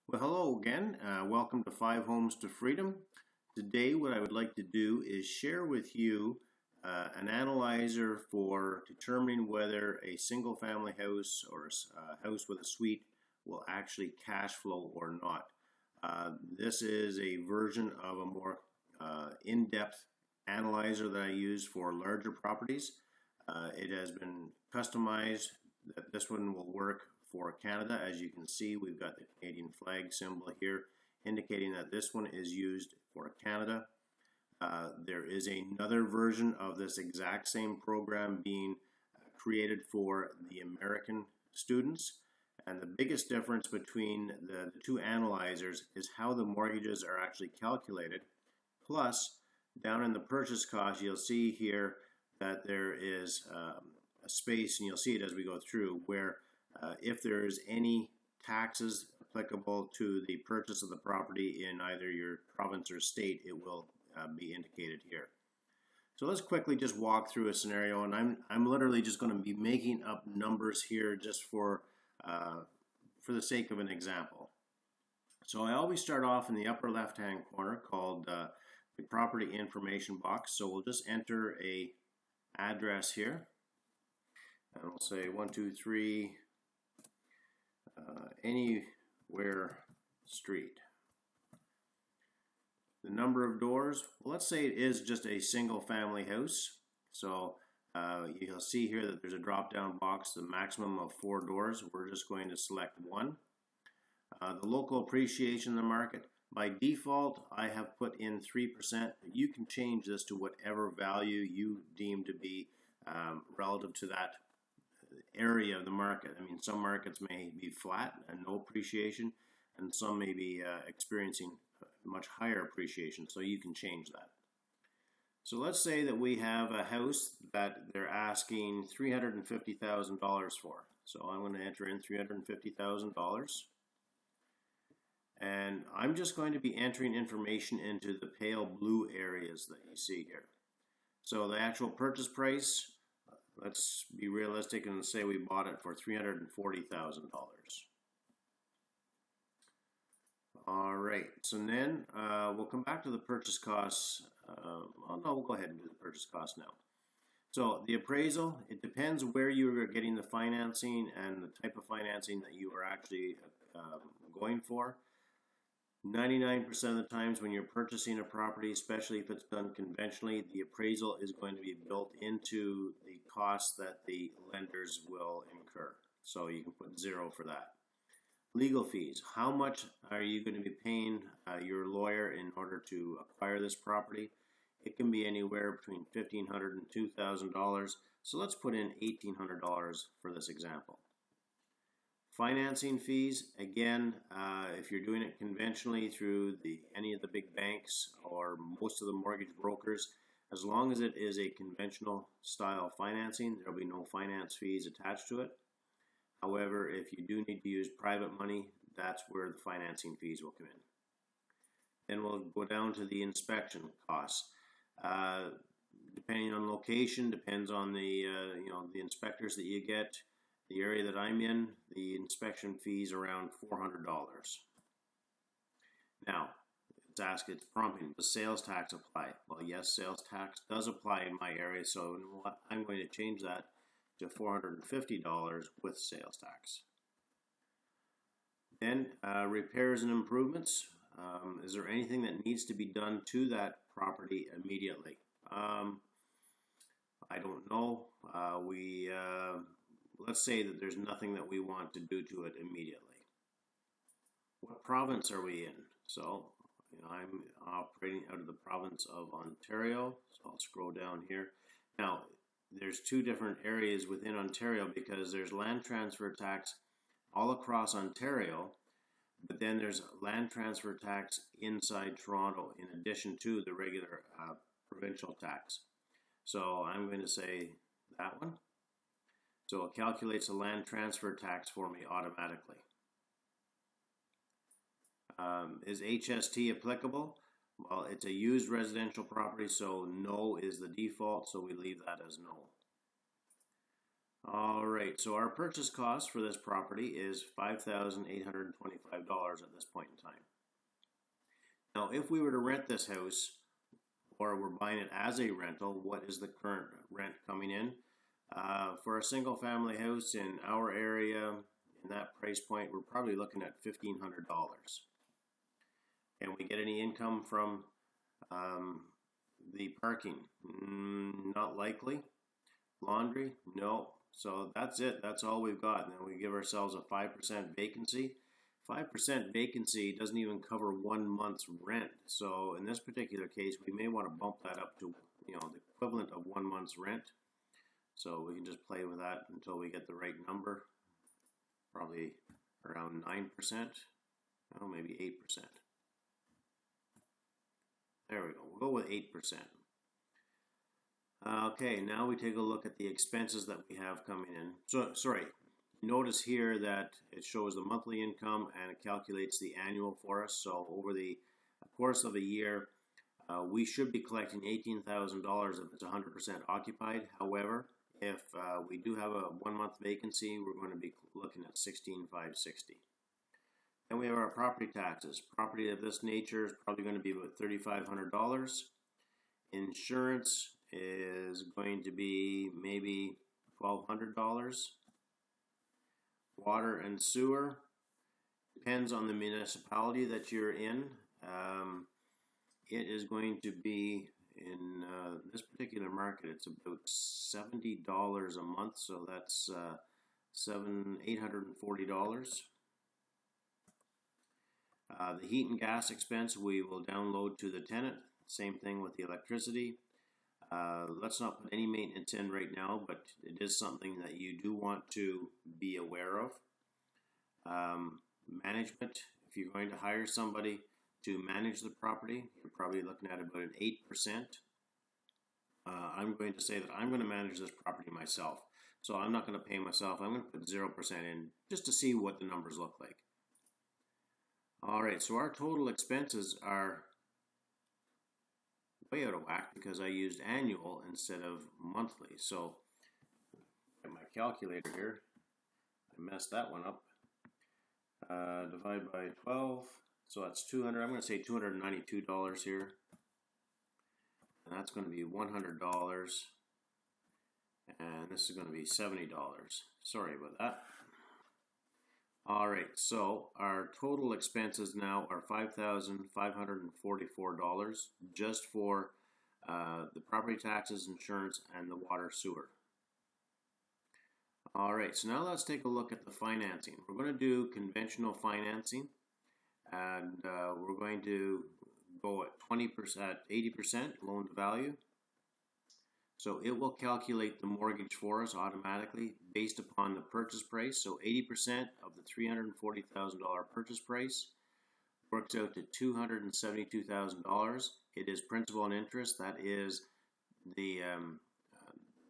Well, hello again. Welcome to Five Homes to Freedom. Today, what I would like to do is share with you an analyzer for determining whether a single-family house or a house with a suite will actually cash flow or not. This is a version of a more in-depth analyzer that I use for larger properties. It has been customized that this one will work for Canada. As you can see, we've got the Canadian flag symbol here indicating that this one is used for Canada. There is another version of this exact same program being created for the American students. And the biggest difference between the two analyzers is how the mortgages are actually calculated. Plus, down in the purchase cost, you'll see here that there is a space, and you'll see it as we go through, where if there is any taxes applicable to the purchase of the property in either your province or state, it will be indicated here. So let's quickly just walk through a scenario, and I'm literally just going to be making up numbers here just for the sake of an example. So I always start off in the upper left-hand corner called the property information box. So we'll just enter a address here, and we'll say 123 anywhere street. The number of doors, well, let's say it is just a single family house. So you'll see here that there's a drop down box, the maximum of 4 doors. We're just going to select 1. The local appreciation in the market, by default I have put in 3%. You can change this to whatever value you deem to be relative to that area of the market. I mean, some markets may be flat and no appreciation, and some may be experiencing much higher appreciation, so you can change that. So let's say that we have a house that they're asking $350,000 for. So I'm going to enter in $350,000. And I'm just going to be entering information into the pale blue areas that you see here. So the actual purchase price, let's be realistic and say we bought it for $340,000. All right, so then we'll come back to the purchase costs. We'll go ahead and do the purchase cost now. So the appraisal, it depends where you are getting the financing and the type of financing that you are actually going for. 99% of the times when you're purchasing a property, especially if it's done conventionally, the appraisal is going to be built into the costs that the lenders will incur. So you can put 0 for that. Legal fees. How much are you going to be paying your lawyer in order to acquire this property? It can be anywhere between $1,500 and $2,000. So let's put in $1,800 for this example. Financing fees, again, if you're doing it conventionally through any of the big banks or most of the mortgage brokers, as long as it is a conventional style financing, there will be no finance fees attached to it. However, if you do need to use private money, that's where the financing fees will come in. Then we'll go down to the inspection costs. Depending on location, depends on the inspectors that you get. The area that I'm in, the inspection fees around $400. Now, it's prompting, does sales tax apply? Well, yes, sales tax does apply in my area, so I'm going to change that to $450 with sales tax. Then repairs and improvements. Is there anything that needs to be done to that property immediately? I don't know. Let's say that there's nothing that we want to do to it immediately. What province are we in? So I'm operating out of the province of Ontario, so I'll scroll down here. Now, there's 2 different areas within Ontario because there's land transfer tax all across Ontario, but then there's land transfer tax inside Toronto in addition to the regular provincial tax. So I'm going to say that one. So it calculates the land transfer tax for me automatically. Is HST applicable? Well, it's a used residential property, so no is the default, so we leave that as no. All right, so our purchase cost for this property is $5,825 at this point in time. Now, if we were to rent this house, or we're buying it as a rental, what is the current rent coming in? For a single family house in our area, in that price point, we're probably looking at $1,500. Can we get any income from the parking? Not likely. Laundry? No. So that's it. That's all we've got. And then we give ourselves a 5% vacancy. 5% vacancy doesn't even cover 1 month's rent. So in this particular case, we may want to bump that up to, the equivalent of 1 month's rent. So we can just play with that until we get the right number. Probably around 9%. Oh, maybe 8%. There we go. We'll go with 8%. Okay, now we take a look at the expenses that we have coming in. So, sorry, notice here that it shows the monthly income and it calculates the annual for us. So over the course of a year, we should be collecting $18,000 if it's 100% occupied. However, if we do have a 1 month vacancy, we're going to be looking at $16,560. Then we have our property taxes. Property of this nature is probably going to be about $3,500. Insurance is going to be maybe $1,200. Water and sewer depends on the municipality that you're in. It is going to be in this particular market. It's about $70 a month, so that's $840. The heat and gas expense we will download to the tenant. Same thing with the electricity. Let's not put any maintenance in right now, but it is something that you do want to be aware of. Management, if you're going to hire somebody to manage the property, you're probably looking at about an 8%. I'm going to say that I'm going to manage this property myself. So I'm not going to pay myself. I'm going to put 0% in just to see what the numbers look like. All right, so our total expenses are way out of whack because I used annual instead of monthly. So, get my calculator here. I messed that one up. Divide by 12. So that's 200. I'm going to say $292 here. And that's going to be $100. And this is going to be $70. Sorry about that. All right, so our total expenses now are $5,544 just for the property taxes, insurance, and the water sewer. All right, so now let's take a look at the financing. We're going to do conventional financing, and we're going to go at 80% loan to value. So it will calculate the mortgage for us automatically based upon the purchase price. So 80% of the $340,000 purchase price works out to $272,000. It is principal and interest. That is the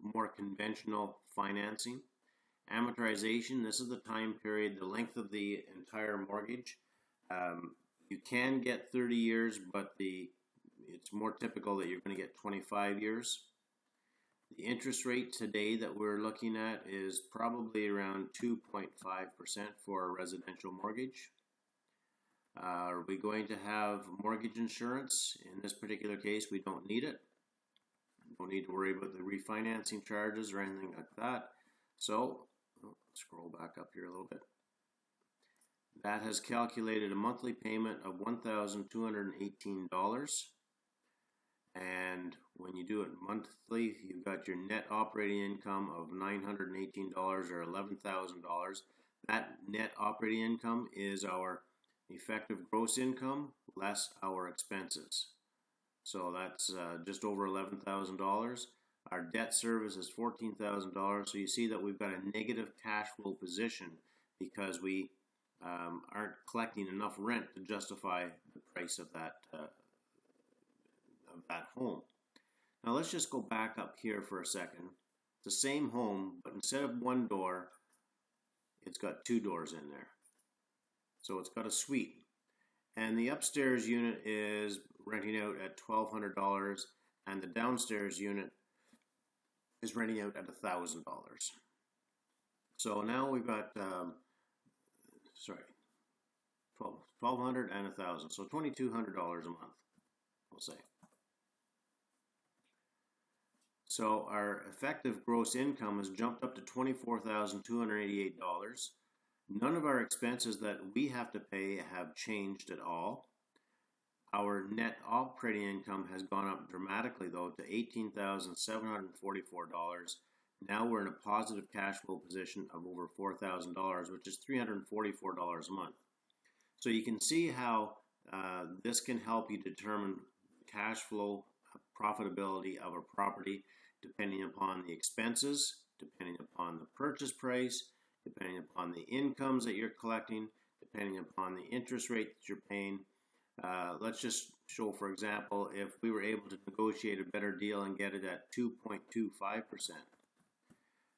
more conventional financing. Amortization, this is the time period, the length of the entire mortgage. You can get 30 years, but it's more typical that you're going to get 25 years. The interest rate today that we're looking at is probably around 2.5% for a residential mortgage. Are we going to have mortgage insurance? In this particular case, we don't need it. Don't need to worry about the refinancing charges or anything like that. So, scroll back up here a little bit. That has calculated a monthly payment of $1,218. And when you do it monthly, you've got your net operating income of $918 or $11,000. That net operating income is our effective gross income less our expenses. So that's just over $11,000. Our debt service is $14,000. So you see that we've got a negative cash flow position because we aren't collecting enough rent to justify the price of that home. Now let's just go back up here for a second. It's the same home, but instead of one door, it's got two doors in there. So it's got a suite. And the upstairs unit is renting out at $1,200, and the downstairs unit is renting out at $1,000. So now we've got, sorry, 1,200 and 1,000, so $2,200 a month, we'll say. So our effective gross income has jumped up to $24,288. None of our expenses that we have to pay have changed at all. Our net operating income has gone up dramatically though to $18,744. Now we're in a positive cash flow position of over $4,000, which is $344 a month. So you can see how this can help you determine cash flow profitability of a property depending upon the expenses, depending upon the purchase price, depending upon the incomes that you're collecting, depending upon the interest rate that you're paying. Let's just show, for example, if we were able to negotiate a better deal and get it at 2.25%,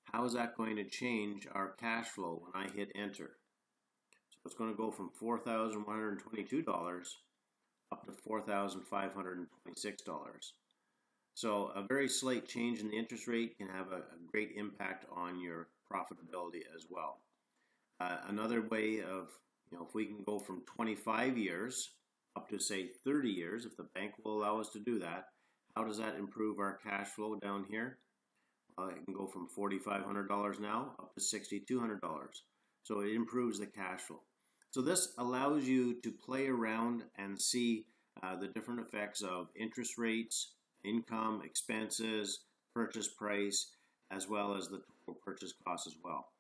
how is that going to change our cash flow when I hit enter? So it's going to go from $4,122 up to $4,526. So a very slight change in the interest rate can have a great impact on your profitability as well. Another way of, if we can go from 25 years up to say 30 years, if the bank will allow us to do that, how does that improve our cash flow down here? It can go from $4,500 now up to $6,200. So it improves the cash flow. So this allows you to play around and see the different effects of interest rates, income, expenses, purchase price, as well as the total purchase cost as well.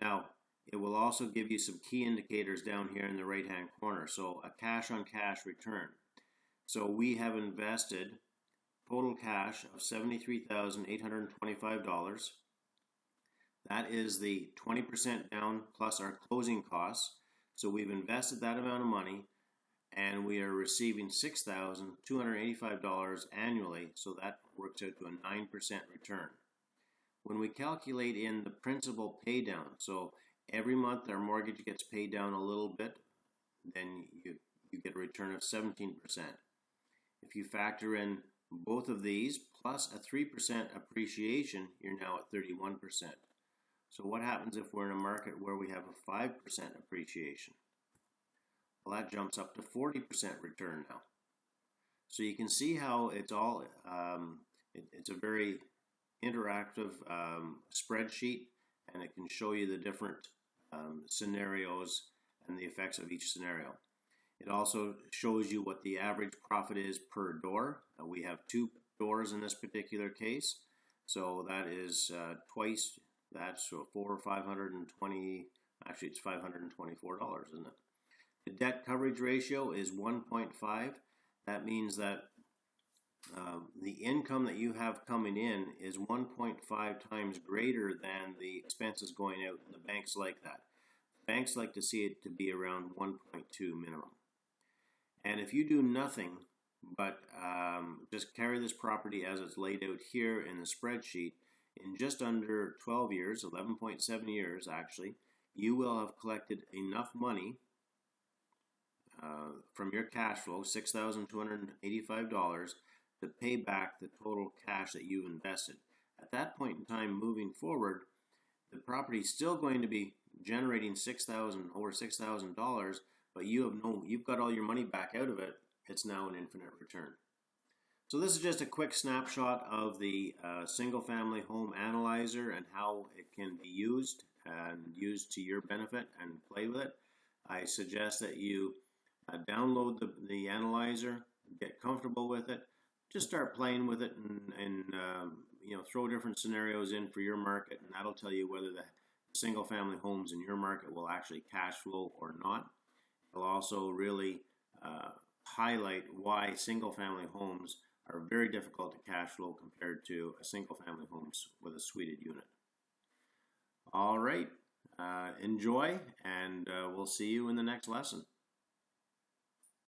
Now, it will also give you some key indicators down here in the right hand corner. So a cash on cash return. So we have invested total cash of $73,825. That is the 20% down plus our closing costs. So we've invested that amount of money and we are receiving $6,285 annually. So that works out to a 9% return. When we calculate in the principal pay down, so every month our mortgage gets paid down a little bit, then you get a return of 17%. If you factor in both of these plus a 3% appreciation, you're now at 31%. So what happens if we're in a market where we have a 5% appreciation? Well, that jumps up to 40% return now. So you can see how it's all, it's a very interactive spreadsheet, and it can show you the different scenarios and the effects of each scenario. It also shows you what the average profit is per door. We have 2 doors in this particular case, so that is twice that, so $520, actually it's $524, isn't it? The debt coverage ratio is 1.5. That means that the income that you have coming in is 1.5 times greater than the expenses going out, and the banks like that. Banks like to see it to be around 1.2 minimum. And if you do nothing but just carry this property as it's laid out here in the spreadsheet, in just under 12 years, 11.7 years actually, you will have collected enough money from your cash flow, $6,285, to pay back the total cash that you've invested. At that point in time, moving forward, the property is still going to be generating over $6,000, but you've got all your money back out of it. It's now an infinite return. So this is just a quick snapshot of the single family home analyzer and how it can be used and used to your benefit and play with it. I suggest that you download the analyzer, get comfortable with it, just start playing with it and throw different scenarios in for your market, and that'll tell you whether the single family homes in your market will actually cash flow or not. It'll also really highlight why single family homes are very difficult to cash flow compared to a single family homes with a suited unit. All right, enjoy, and we'll see you in the next lesson.